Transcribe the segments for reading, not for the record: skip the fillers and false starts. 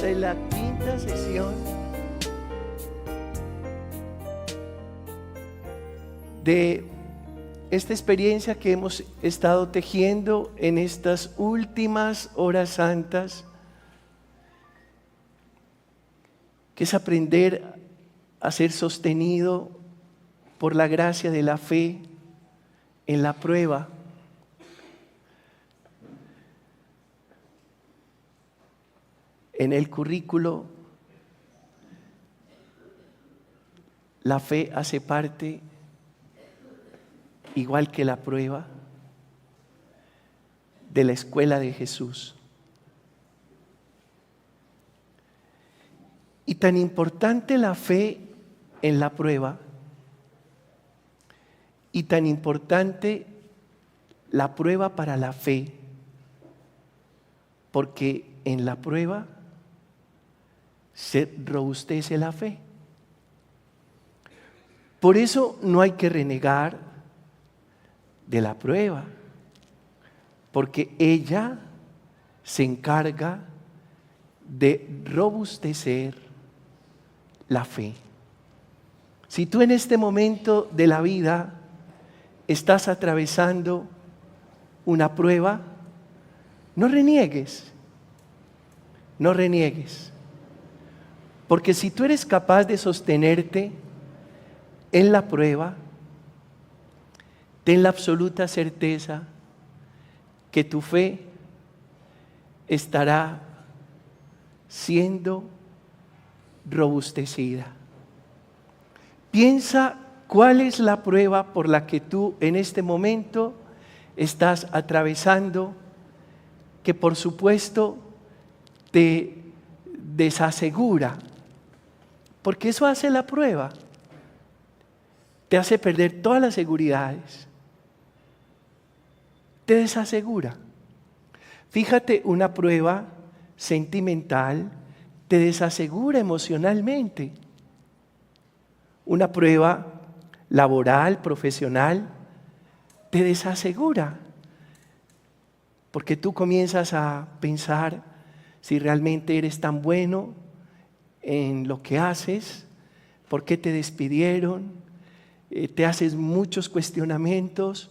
Esta es la quinta sesión de esta experiencia que hemos estado tejiendo en estas últimas horas santas, que es aprender a ser sostenido por la gracia de la fe en la prueba. En el currículo, la fe hace parte, igual que la prueba, de la escuela de Jesús. Y tan importante la fe en la prueba, y tan importante la prueba para la fe, porque en la prueba se robustece la fe. Por eso no hay que renegar de la prueba, porque ella se encarga de robustecer la fe. Si tú en este momento de la vida estás atravesando una prueba, no reniegues, no reniegues. Porque si tú eres capaz de sostenerte en la prueba, ten la absoluta certeza que tu fe estará siendo robustecida. Piensa cuál es la prueba por la que tú en este momento estás atravesando, que por supuesto te desasegura. Porque eso hace la prueba. Te hace perder todas las seguridades. Te desasegura. Fíjate, una prueba sentimental te desasegura emocionalmente. Una prueba laboral, profesional, te desasegura. Porque tú comienzas a pensar si realmente eres tan bueno en lo que haces, por qué te despidieron, te haces muchos cuestionamientos,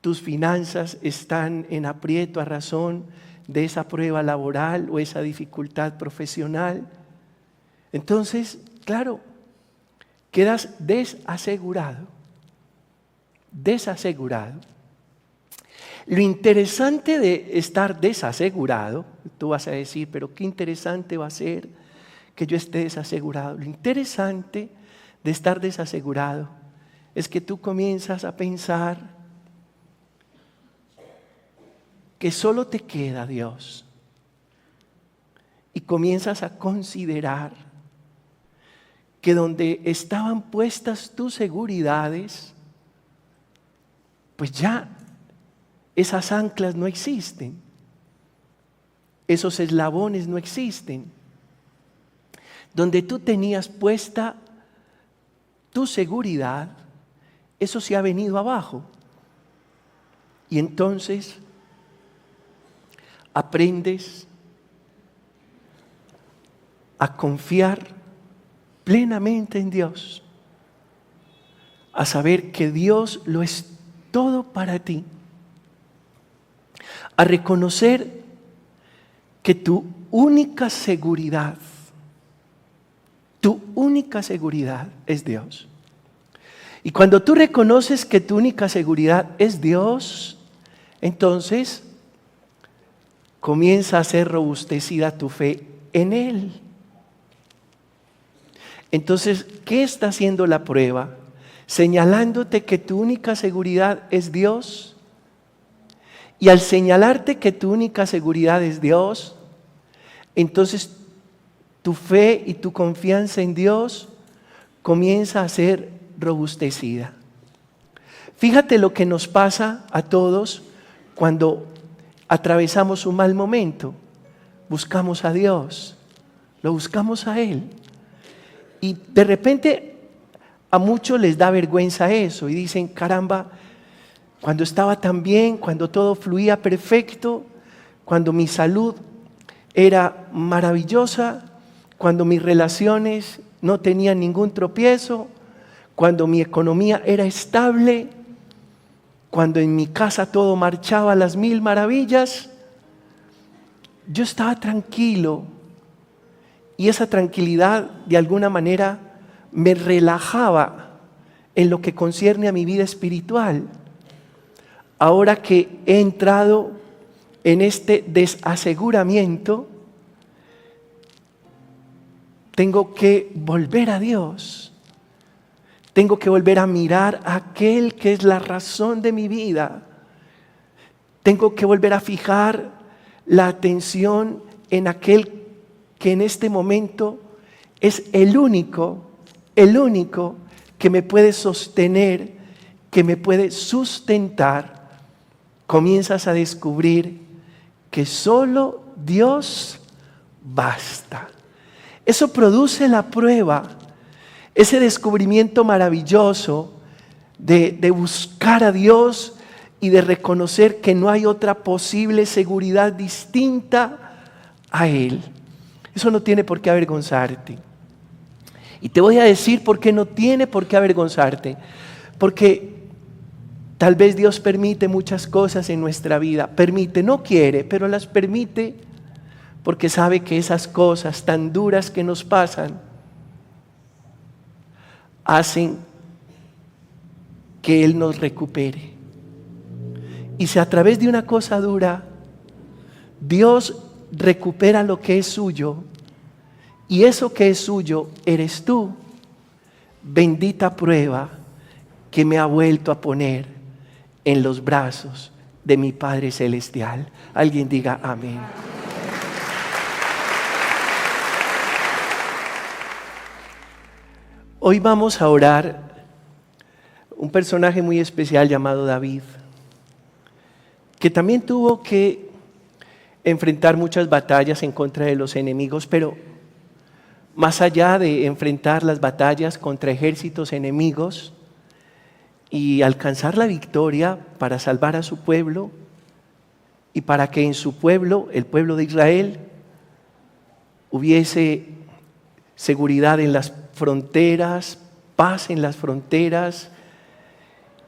tus finanzas están en aprieto a razón de esa prueba laboral o esa dificultad profesional. Entonces, claro, quedas desasegurado, desasegurado. Lo interesante de estar desasegurado, tú vas a decir, pero qué interesante va a ser que yo esté desasegurado. Lo interesante de estar desasegurado es que tú comienzas a pensar que solo te queda Dios y comienzas a considerar que donde estaban puestas tus seguridades, pues ya esas anclas no existen, esos eslabones no existen. Donde tú tenías puesta tu seguridad, eso se ha venido abajo. Y entonces aprendes a confiar plenamente en Dios, a saber que Dios lo es todo para ti, a reconocer que tu única seguridad es Dios. Y cuando tú reconoces que tu única seguridad es Dios, entonces comienza a ser robustecida tu fe en Él. Entonces, ¿qué está haciendo la prueba? Señalándote que tu única seguridad es Dios. Y al señalarte que tu única seguridad es Dios, entonces tu fe y tu confianza en Dios comienza a ser robustecida. Fíjate lo que nos pasa a todos cuando atravesamos un mal momento. Buscamos a Dios, lo buscamos a Él. Y de repente a muchos les da vergüenza eso y dicen, caramba, cuando estaba tan bien, cuando todo fluía perfecto, cuando mi salud era maravillosa, cuando mis relaciones no tenían ningún tropiezo, cuando mi economía era estable, cuando en mi casa todo marchaba a las mil maravillas, yo estaba tranquilo y esa tranquilidad de alguna manera me relajaba en lo que concierne a mi vida espiritual. Ahora que he entrado en este desaseguramiento, tengo que volver a Dios. Tengo que volver a mirar a aquel que es la razón de mi vida. Tengo que volver a fijar la atención en aquel que en este momento es el único que me puede sostener, que me puede sustentar. Comienzas a descubrir que solo Dios basta. Eso produce la prueba, ese descubrimiento maravilloso de buscar a Dios y de reconocer que no hay otra posible seguridad distinta a Él. Eso no tiene por qué avergonzarte. Y te voy a decir por qué no tiene por qué avergonzarte. Porque tal vez Dios permite muchas cosas en nuestra vida. Permite, no quiere, pero las permite porque sabe que esas cosas tan duras que nos pasan hacen que Él nos recupere. Y si a través de una cosa dura Dios recupera lo que es suyo, y eso que es suyo eres tú, bendita prueba que me ha vuelto a poner en los brazos de mi Padre Celestial. Alguien diga amén. Hoy vamos a orar un personaje muy especial llamado David, que también tuvo que enfrentar muchas batallas en contra de los enemigos, pero más allá de enfrentar las batallas contra ejércitos enemigos y alcanzar la victoria para salvar a su pueblo y para que en su pueblo, el pueblo de Israel, hubiese seguridad en las fronteras, paz en las fronteras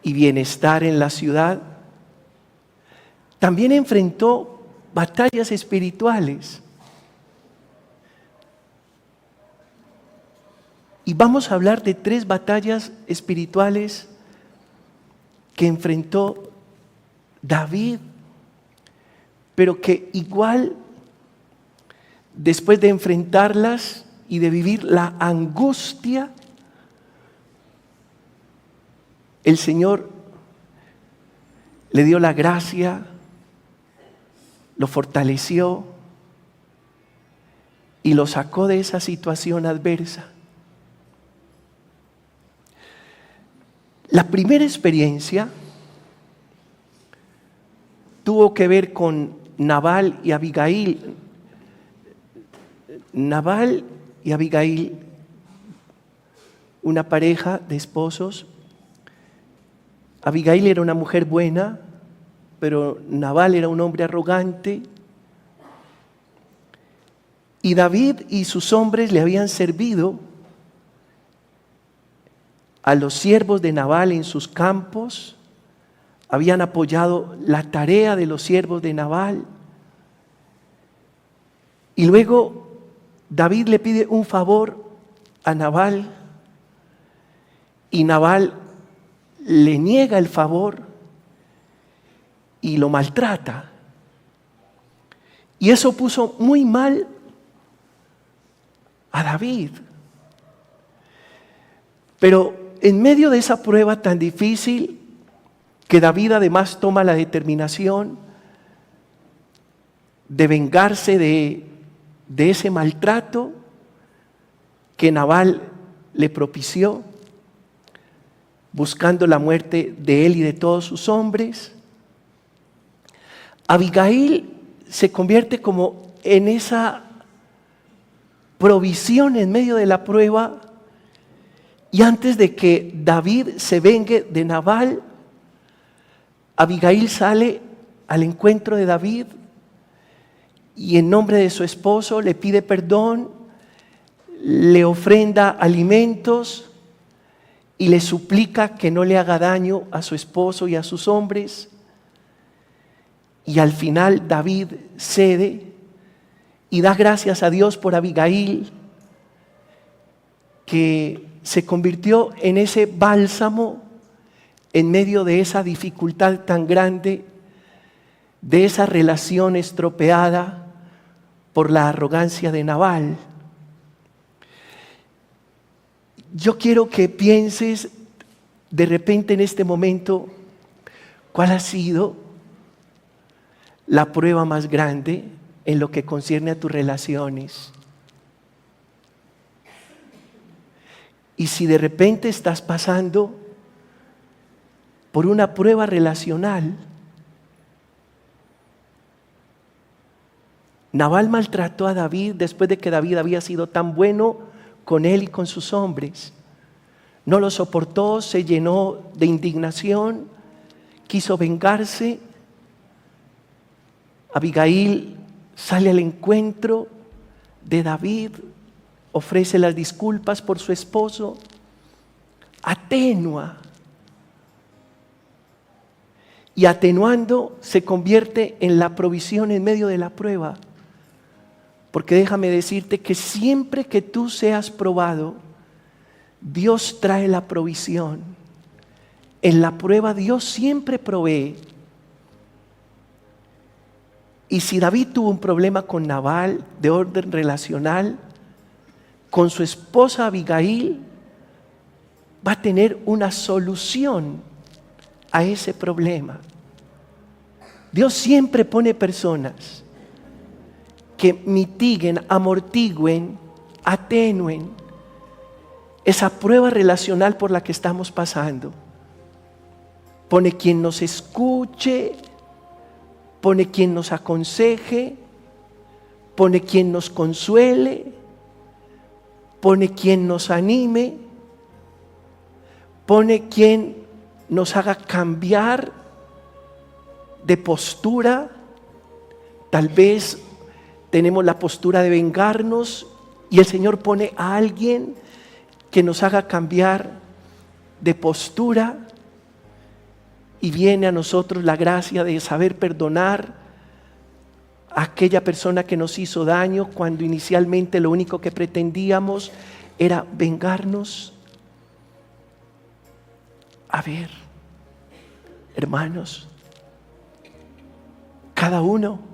y bienestar en la ciudad, también enfrentó batallas espirituales. Y vamos a hablar de 3 batallas espirituales que enfrentó David, pero que igual, después de enfrentarlas y de vivir la angustia, el Señor le dio la gracia, lo fortaleció y lo sacó de esa situación adversa. La primera experiencia tuvo que ver con Nabal y Abigail. Nabal y Abigail, una pareja de esposos. Abigail era una mujer buena, pero Nabal era un hombre arrogante. Y David y sus hombres le habían servido a los siervos de Nabal en sus campos, habían apoyado la tarea de los siervos de Nabal. Y luego David le pide un favor a Nabal y Nabal le niega el favor y lo maltrata. Y eso puso muy mal a David. Pero en medio de esa prueba tan difícil, que David además toma la determinación de vengarse de ese maltrato que Nabal le propició, buscando la muerte de él y de todos sus hombres, Abigail se convierte como en esa provisión en medio de la prueba. Y antes de que David se vengue de Nabal, Abigail sale al encuentro de David y en nombre de su esposo le pide perdón, le ofrenda alimentos y le suplica que no le haga daño a su esposo y a sus hombres. Y al final David cede y da gracias a Dios por Abigail, que se convirtió en ese bálsamo en medio de esa dificultad tan grande, de esa relación estropeada por la arrogancia de Nabal. Yo quiero que pienses de repente en este momento cuál ha sido la prueba más grande en lo que concierne a tus relaciones. Y si de repente estás pasando por una prueba relacional, Nabal maltrató a David después de que David había sido tan bueno con él y con sus hombres. No lo soportó, se llenó de indignación, quiso vengarse. Abigail sale al encuentro de David, ofrece las disculpas por su esposo, atenúa. Y atenuando se convierte en la provisión en medio de la prueba. Porque déjame decirte que siempre que tú seas probado, Dios trae la provisión. En la prueba Dios siempre provee. Y si David tuvo un problema con Nabal de orden relacional, con su esposa Abigail va a tener una solución a ese problema. Dios siempre pone personas que mitiguen, amortigüen, atenúen esa prueba relacional por la que estamos pasando. Pone quien nos escuche, pone quien nos aconseje, pone quien nos consuele, pone quien nos anime, pone quien nos haga cambiar de postura. Tal vez tenemos la postura de vengarnos y el Señor pone a alguien que nos haga cambiar de postura y viene a nosotros la gracia de saber perdonar a aquella persona que nos hizo daño cuando inicialmente lo único que pretendíamos era vengarnos. A ver, hermanos, cada uno,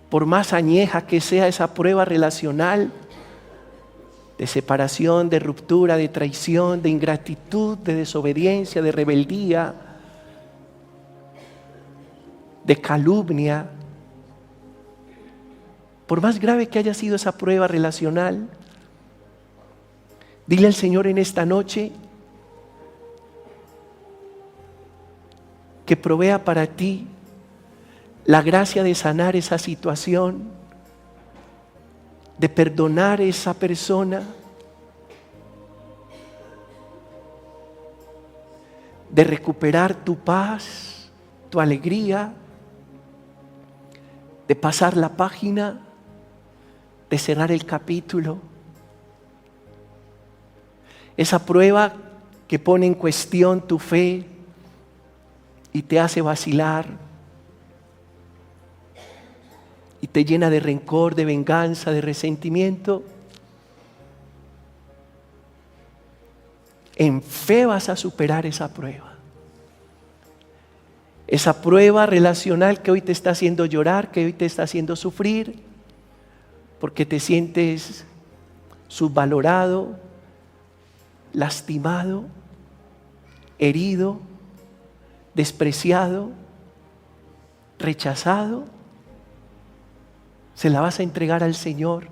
por más añeja que sea esa prueba relacional, de separación, de ruptura, de traición, de ingratitud, de desobediencia, de rebeldía, de calumnia, por más grave que haya sido esa prueba relacional, dile al Señor en esta noche que provea para ti la gracia de sanar esa situación, de perdonar a esa persona, de recuperar tu paz, tu alegría, de pasar la página, de cerrar el capítulo. Esa prueba que pone en cuestión tu fe y te hace vacilar y te llena de rencor, de venganza, de resentimiento. En fe vas a superar esa prueba. Esa prueba relacional que hoy te está haciendo llorar, que hoy te está haciendo sufrir, porque te sientes subvalorado, lastimado, herido, despreciado, rechazado. Se la vas a entregar al Señor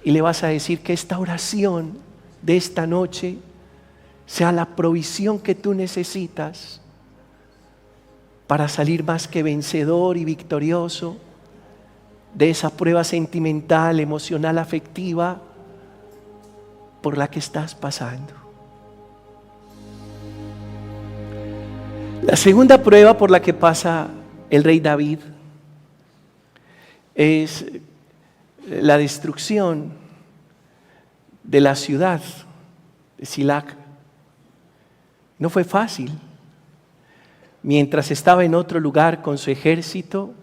y le vas a decir que esta oración de esta noche sea la provisión que tú necesitas para salir más que vencedor y victorioso de esa prueba sentimental, emocional, afectiva por la que estás pasando. La segunda prueba por la que pasa el rey David es la destrucción de la ciudad de Silac. No fue fácil. Mientras estaba en otro lugar con su ejército,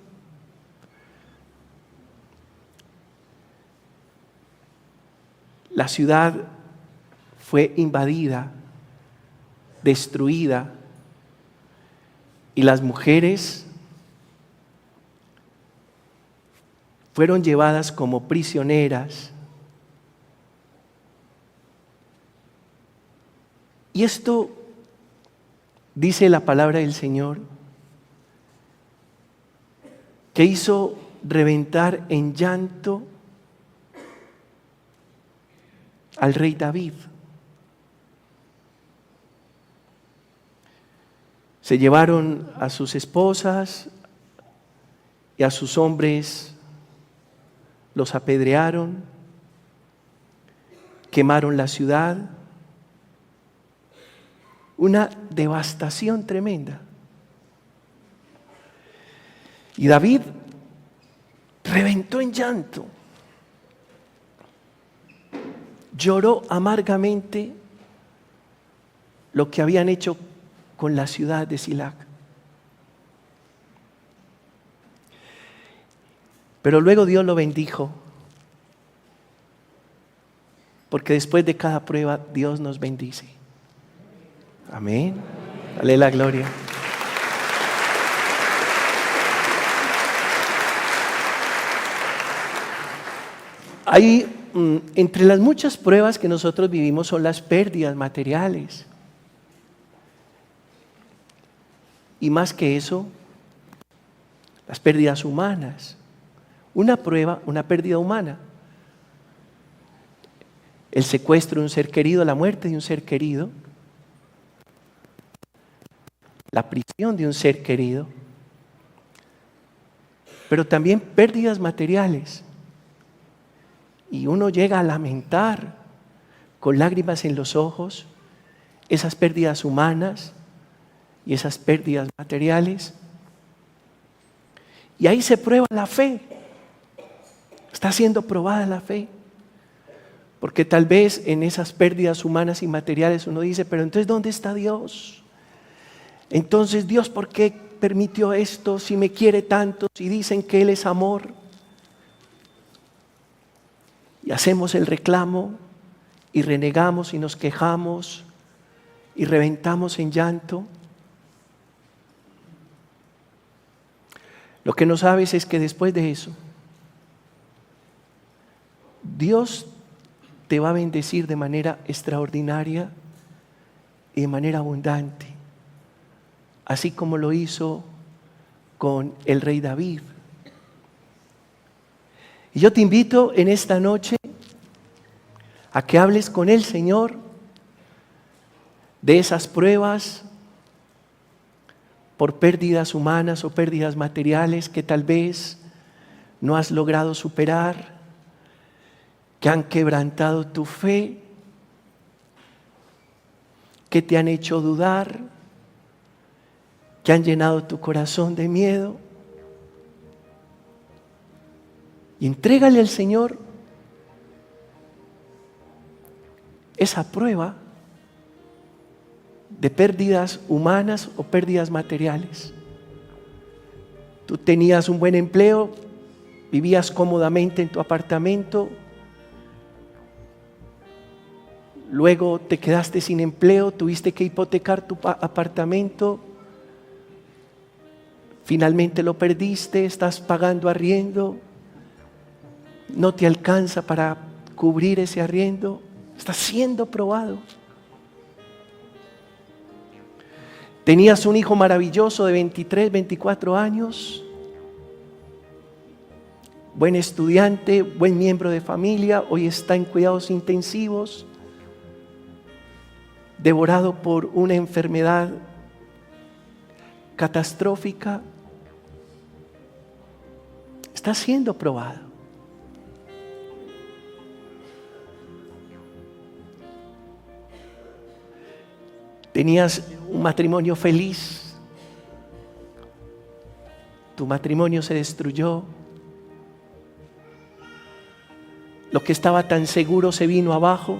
la ciudad fue invadida, destruida, y las mujeres fueron llevadas como prisioneras. Y esto dice la palabra del Señor, que hizo reventar en llanto al rey David. Se llevaron a sus esposas y a sus hombres, los apedrearon, quemaron la ciudad. Una devastación tremenda. Y David reventó en llanto. Lloró amargamente lo que habían hecho con la ciudad de Silac. Pero luego Dios lo bendijo, porque después de cada prueba Dios nos bendice. Amén. Dale la gloria. Hay entre las muchas pruebas que nosotros vivimos son las pérdidas materiales. Y más que eso, las pérdidas humanas. Una prueba, una pérdida humana. El secuestro de un ser querido, la muerte de un ser querido. La prisión de un ser querido. Pero también pérdidas materiales. Y uno llega a lamentar con lágrimas en los ojos esas pérdidas humanas y esas pérdidas materiales. Y ahí se prueba la fe. Está siendo probada la fe. Porque tal vez en esas pérdidas humanas y materiales uno dice, pero entonces ¿dónde está Dios? Entonces Dios, ¿por qué permitió esto? Si me quiere tanto, si dicen que Él es amor. Y hacemos el reclamo y renegamos y nos quejamos y reventamos en llanto. Lo que no sabes es que después de eso, Dios te va a bendecir de manera extraordinaria y de manera abundante, así como lo hizo con el rey David. Y yo te invito en esta noche a que hables con el Señor de esas pruebas por pérdidas humanas o pérdidas materiales que tal vez no has logrado superar, que han quebrantado tu fe, que te han hecho dudar, que han llenado tu corazón de miedo. Y entrégale al Señor esa prueba de pérdidas humanas o pérdidas materiales. Tú tenías un buen empleo, vivías cómodamente en tu apartamento, luego te quedaste sin empleo, tuviste que hipotecar tu apartamento, finalmente lo perdiste, estás pagando arriendo, no te alcanza para cubrir ese arriendo, estás siendo probado. Tenías un hijo maravilloso de 23, 24 años, buen estudiante, buen miembro de familia, hoy está en cuidados intensivos, devorado por una enfermedad catastrófica. Está siendo probado. Tenías un matrimonio feliz, tu matrimonio se destruyó, Lo que estaba tan seguro se vino abajo.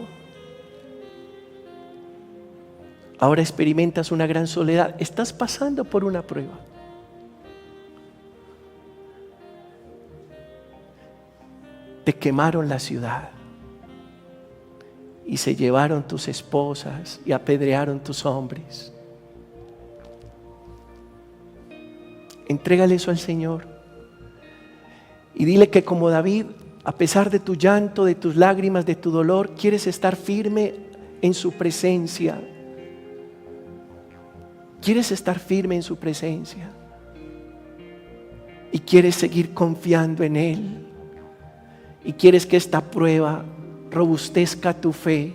Ahora experimentas una gran soledad. Estás pasando por una prueba. Te quemaron la ciudad y se llevaron tus esposas y apedrearon tus hombres. Entrégale eso al Señor y dile que como David, a pesar de tu llanto, de tus lágrimas, de tu dolor, quieres estar firme en su presencia. Quieres estar firme en su presencia y quieres seguir confiando en Él y quieres que esta prueba robustezca tu fe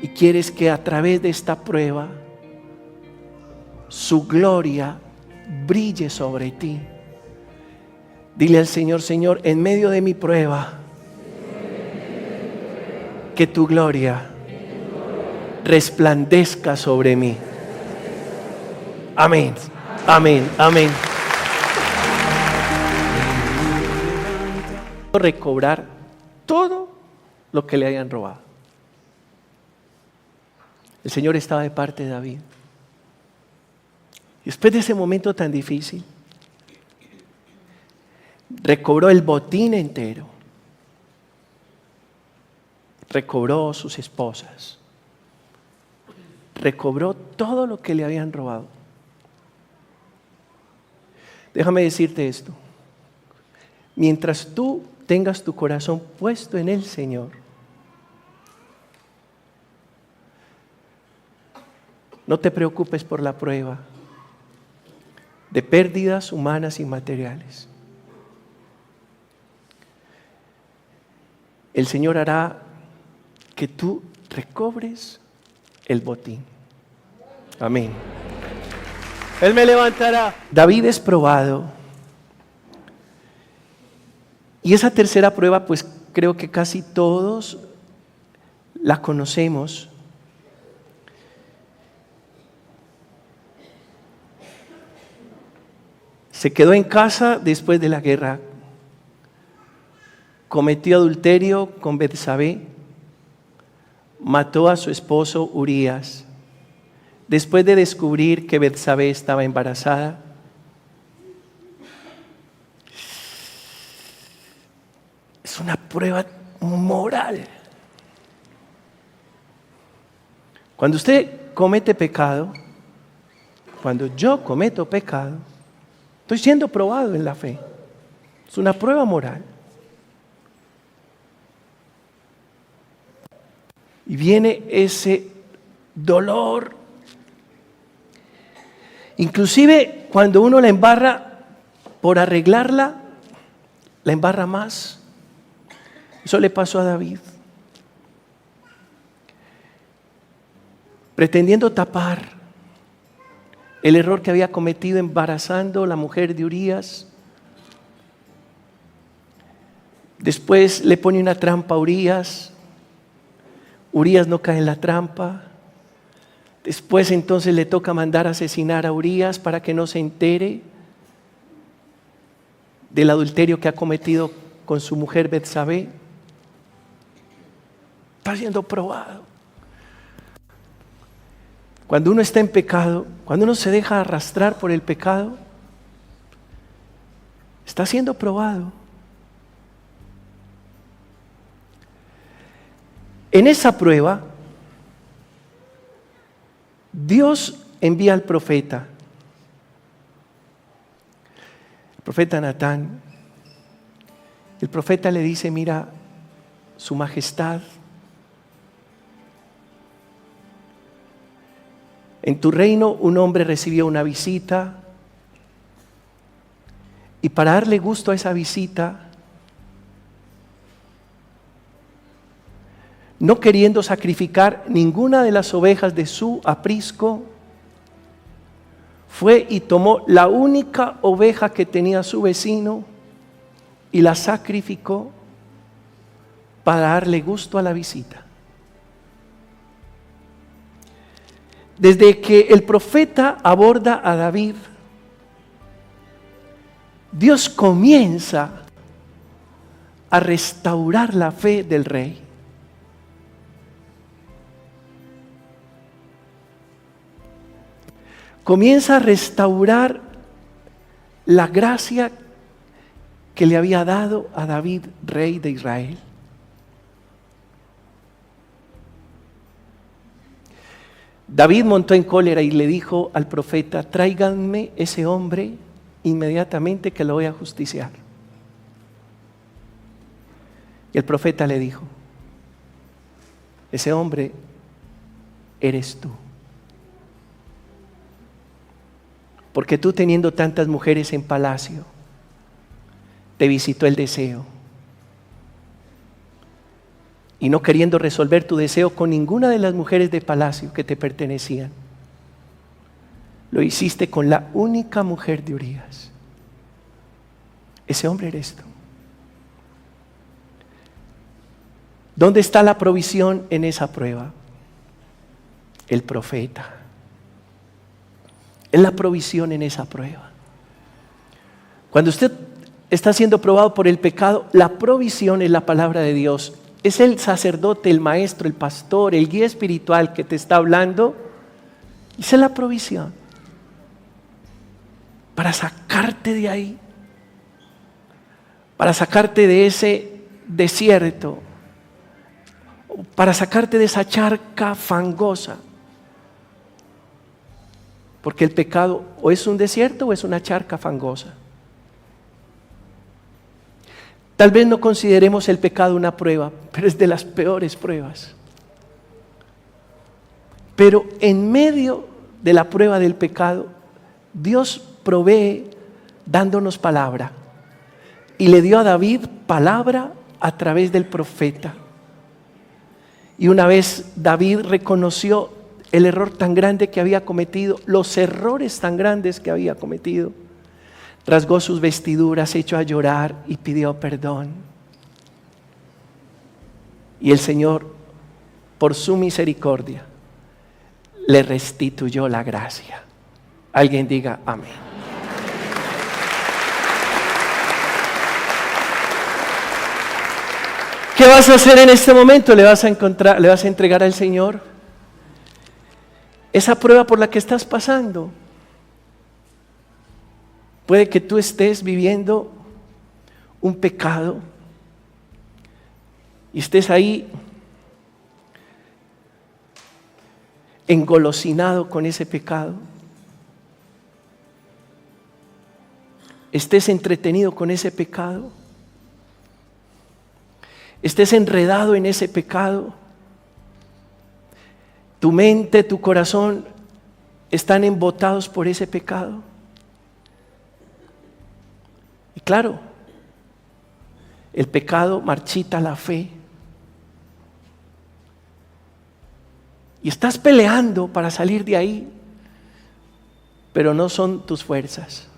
y quieres que a través de esta prueba su gloria brille sobre ti. Dile al Señor: Señor, en medio de mi prueba, que tu gloria resplandezca sobre mí. Amén, amén, amén. Recobrar todo lo que le hayan robado. El Señor estaba de parte de David. Y después de ese momento tan difícil, recobró el botín entero. Recobró sus esposas. Recobró todo lo que le habían robado. Déjame decirte esto. Mientras tú tengas tu corazón puesto en el Señor, no te preocupes por la prueba de pérdidas humanas y materiales. El Señor hará que tú recobres el botín. Amén. Él me levantará. David es probado. Y esa tercera prueba, pues creo que casi todos la conocemos. Se quedó en casa después de la guerra. Cometió adulterio con Betsabé. Mató a su esposo Urías. Después de descubrir que Betsabé estaba embarazada, es una prueba moral. Cuando usted comete pecado, cuando yo cometo pecado, estoy siendo probado en la fe. Es una prueba moral. Y viene ese dolor. Inclusive cuando uno la embarra, por arreglarla, la embarra más. Eso le pasó a David. Pretendiendo tapar el error que había cometido embarazando a la mujer de Urías. Después le pone una trampa a Urías. Urías no cae en la trampa. Después entonces le toca mandar a asesinar a Urías para que no se entere del adulterio que ha cometido con su mujer Betsabé. Está siendo probado. Cuando uno está en pecado, cuando uno se deja arrastrar por el pecado, está siendo probado. En esa prueba, Dios envía al profeta. El profeta Natán. El profeta le dice: mira, su majestad, en tu reino un hombre recibió una visita y para darle gusto a esa visita, no queriendo sacrificar ninguna de las ovejas de su aprisco, fue y tomó la única oveja que tenía su vecino y la sacrificó para darle gusto a la visita. Desde que el profeta aborda a David, Dios comienza a restaurar la fe del rey. Comienza a restaurar la gracia que le había dado a David, rey de Israel. David montó en cólera y le dijo al profeta: tráiganme ese hombre inmediatamente, que lo voy a justiciar. Y el profeta le dijo: ese hombre eres tú. Porque tú, teniendo tantas mujeres en palacio, te visitó el deseo. Y no queriendo resolver tu deseo con ninguna de las mujeres de palacio que te pertenecían, lo hiciste con la única mujer de Urías. Ese hombre eres tú. ¿Dónde está la provisión en esa prueba? El profeta. Es la provisión en esa prueba. Cuando usted está siendo probado por el pecado, la provisión es la palabra de Dios. Es el sacerdote, el maestro, el pastor, el guía espiritual que te está hablando. Esa es la provisión. Para sacarte de ahí. Para sacarte de ese desierto. Para sacarte de esa charca fangosa. Porque el pecado o es un desierto o es una charca fangosa. Tal vez no consideremos el pecado una prueba, pero es de las peores pruebas. Pero en medio de la prueba del pecado, Dios provee dándonos palabra. Y le dio a David palabra a través del profeta. Y una vez David reconoció el error tan grande que había cometido, los errores tan grandes que había cometido, rasgó sus vestiduras, se echó a llorar y pidió perdón. Y el Señor, por su misericordia, le restituyó la gracia. Alguien diga amén. ¿Qué vas a hacer en este momento? Le vas a entregar al Señor esa prueba por la que estás pasando. Puede que tú estés viviendo un pecado y estés ahí engolosinado con ese pecado. Estés entretenido con ese pecado. Estés enredado en ese pecado. Tu mente, tu corazón están embotados por ese pecado. Y claro, el pecado marchita la fe. Y estás peleando para salir de ahí, pero no son tus fuerzas.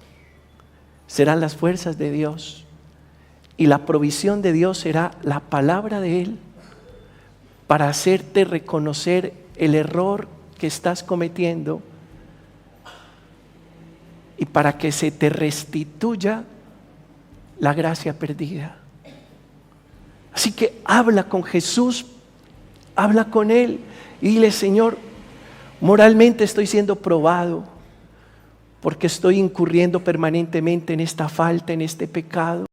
Serán las fuerzas de Dios. Y la provisión de Dios será la palabra de Él para hacerte reconocer el error que estás cometiendo y para que se te restituya la gracia perdida. Así que habla con Jesús, habla con Él y dile: Señor, moralmente estoy siendo probado porque estoy incurriendo permanentemente en esta falta, en este pecado.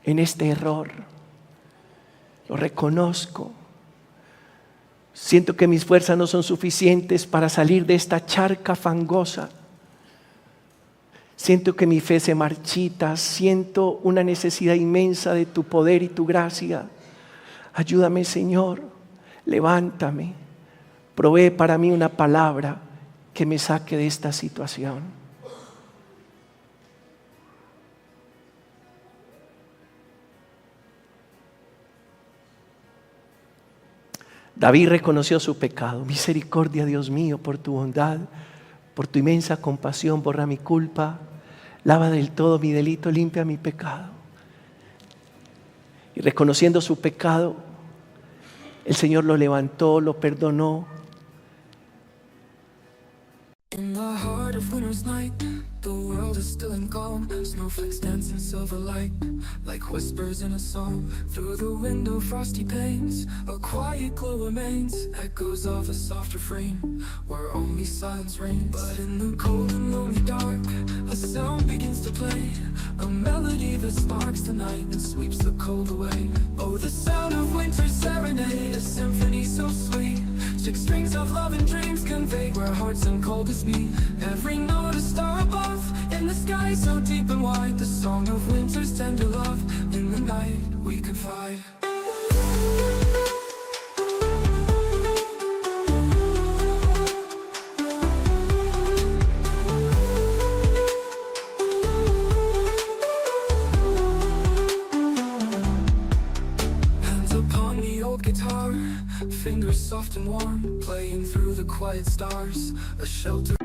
en este error. Lo reconozco. Siento que mis fuerzas no son suficientes para salir de esta charca fangosa. Siento que mi fe se marchita. Siento una necesidad inmensa de tu poder y tu gracia. Ayúdame, Señor. Levántame. Provee para mí una palabra que me saque de esta situación. David reconoció su pecado. Misericordia, Dios mío, por tu bondad, por tu inmensa compasión, borra mi culpa, lava del todo mi delito, limpia mi pecado. Y reconociendo su pecado, el Señor lo levantó, lo perdonó. In the heart of winter's night, the world is still and calm. Snowflakes dance in silver light, like whispers in a song. Through the window, frosty panes, a quiet glow remains. Echoes of a soft refrain, where only silence reigns. But in the cold and lonely dark, a sound begins to play. A melody that sparks the night and sweeps the cold away. Oh, the sound of winter's serenade, a symphony so sweet. Six strings of love and dreams conveyed where hearts and coldest meet. Every note a star above, in the sky so deep and wide. The song of winter's tender love, in the night we confide. Hands upon the old guitar, fingers soft and warm, playing through the quiet stars, a shelter.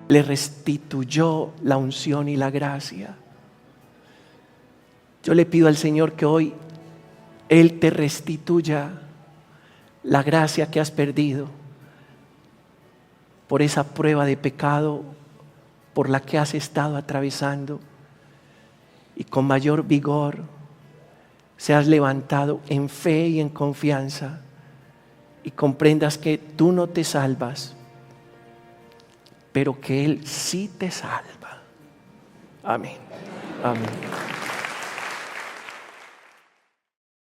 Le restituyó la unción y la gracia. Yo le pido al Señor que hoy Él te restituya la gracia que has perdido por esa prueba de pecado por la que has estado atravesando, y con mayor vigor seas levantado en fe y en confianza y comprendas que tú no te salvas, pero que Él sí te salva. Amén. Amén.